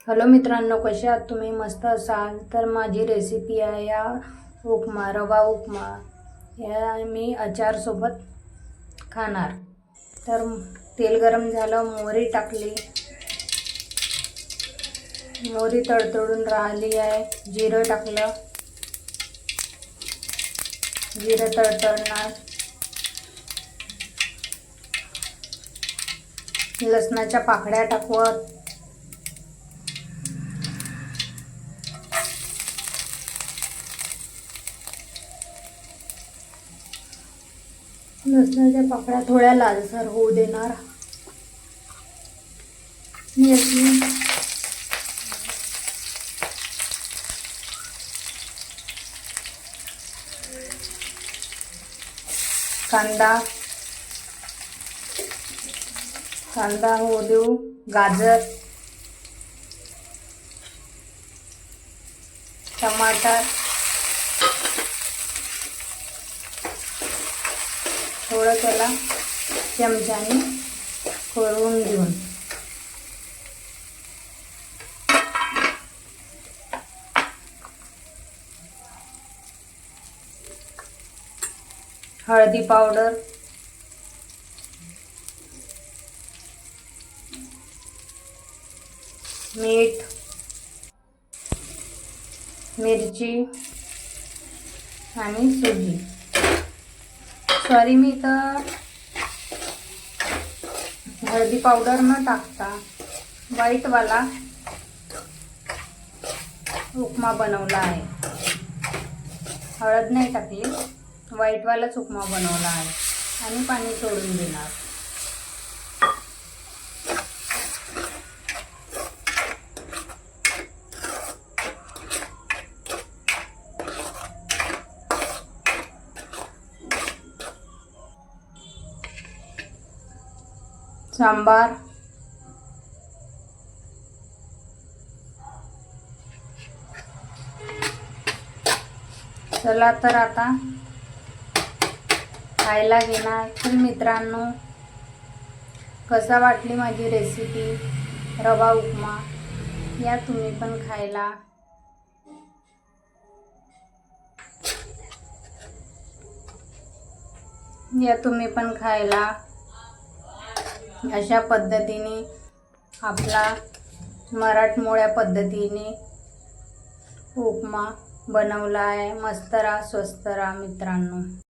Hello मित्रांनो, कसे आहात तुम्ही? मस्त असाल तर माझी रेसिपी आहे या उपमा, रवा उपमा. या मी अचार सोबत खाणार. तर तेल गरम झालं, मोहरी टाकली, मोहरी तडतडून राहिली आहे. जिरं टाकलं, जिरं तडतडणार. लसणाच्या पाकळ्या टाकवत, लसणाच्या पाकळ्या थोड्या लालसर होऊ देणार. मिरची, कांदा, कांदा होऊ देऊ. गाजर, टमाटर, थोडं त्याला चमच्याने करून घेऊन हळदी पावडर, मीठ, मिरची आणि सुजी. सॉरी, मी तर हळदी पावडर न टाकता व्हाईटवाला उपमा बनवला आहे. हळद नाही टाकली, व्हाईटवालाच उपमा बनवला आहे. आणि पाणी सोडून देणार. सांबार, चला तर आता खायला घेणार. तर मित्रांनो, कसा वाटली माझी रेसिपी रवा उपमा? या तुम्ही पण खायला. या तुम्ही पण खायला. अशा पद्धतीने आपला मराठमोळ्या पद्धतीने उपमा बनवला आहे. मस्त राहा, स्वस्त राहा मित्रांनो.